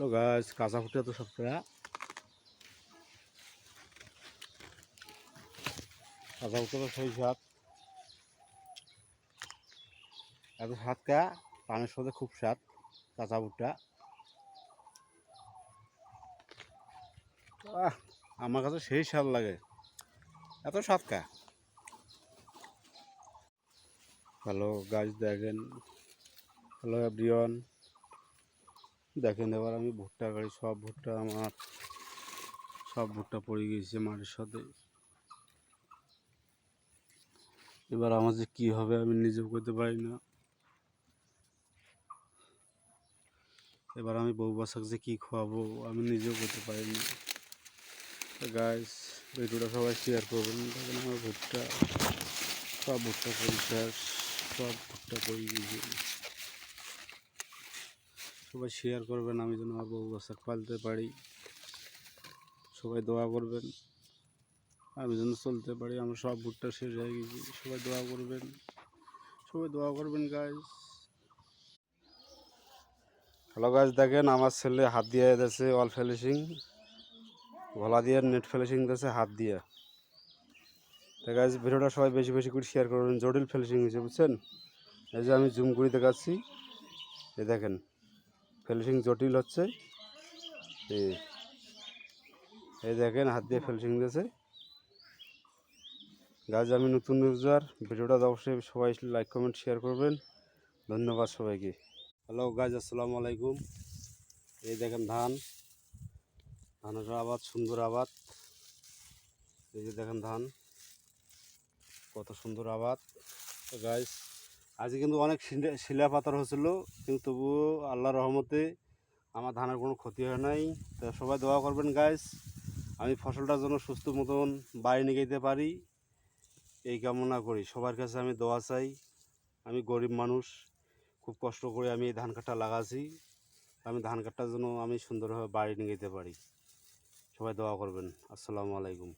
hello গাছ কাঁচা ফুটে তো সবটা কাঁচা ফুটে তো সেই স্বাদ এত স্বাদ কা পানের সাথে খুব স্বাদ কাঁচা ফুটটা আমার কাছে সেই স্বাদ লাগে এত স্বাদ কা হ্যালো গাছ দেখেন হ্যালো এভরিওয়ান দেখেন এবার আমি ভুট্টা গাড়ি সব ভুট্টা পড়ে গিয়েছে মাটির সাথে এবার আমার যে কী হবে আমি নিজেও করতে পারি না এবার আমি বউ বাচ্চাকে যে কী খাওয়াবো আমি নিজেও করতে পারি না গাইস ভিডিওটা সবাই শেয়ার করবেন দেখেন আমার সব ভুট্টা পরিষ্কার সব ভুট্টা পড়ে গিয়েছে সবাই শেয়ার করবেন আমি যেন আমার বউ বাচ্চা পালতে পারি সবাই দোয়া করবেন আমি যেন চলতে পারি আমার সব ভুট্টা শেষ হয়ে গেছে সবাই দোয়া করবেন গাইস হ্যালো গাইস দেখেন আমার ছেলে হাত দিয়ে দিয়েছে অল ফিনিশিং গলা দিয়ে নেট ফিনিশিং দিয়েছে হাত দিয়ে তো গাইস ভিডিওটা সবাই বেশি বেশি করে শেয়ার করবেন জটিল ফিনিশিং হয়েছে বুঝছেন এই যে আমি জুম করে দেখাচ্ছি এই দেখেন ফিনিশিং জটিল হচ্ছে এই দেখেন হাত দিয়ে ফিনিশিং দিয়েছে গাইস আমি নতুন ইউজার ভিডিওটা অবশ্যই সবাই লাইক কমেন্ট শেয়ার করবেন ধন্যবাদ সবাইকে হ্যালো গাইস আসসালামু আলাইকুম এই দেখেন ধানের আবাদ সুন্দর আবাদ এই যে দেখেন ধান কত সুন্দর আবাদ তো গাইস আজকে কিন্তু অনেক শিলা পাথর হয়েছিল কিন্তু তবুও আল্লাহর রহমতে আমার ধানের কোনো ক্ষতি হয় নাই তো সবাই দোয়া করবেন গাইস আমি ফসলটার জন্য সুস্থ মতন বাড়ি নিয়ে যেতে পারি এই কামনা করি সবার কাছে আমি দোয়া চাই আমি গরিব মানুষ খুব কষ্ট করে আমি এই ধান কাঠটা লাগাচ্ছি আমি ধান কাঠটার জন্য আমি সুন্দরভাবে বাড়ি নিয়ে যেতে পারি সবাই দোয়া করবেন আসসালামু আলাইকুম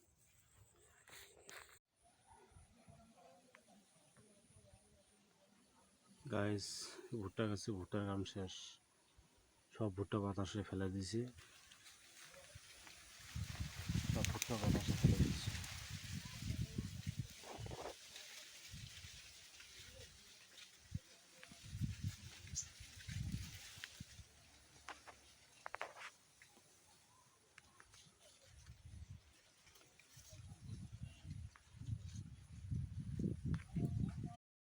গাইস ভুট্টা গাছে ভুট্টার কাম শেষ সব ভুট্টা বাতাসে ফেলে দিয়েছি সব ভুট্টা বাতাসে ফেলে দিয়েছি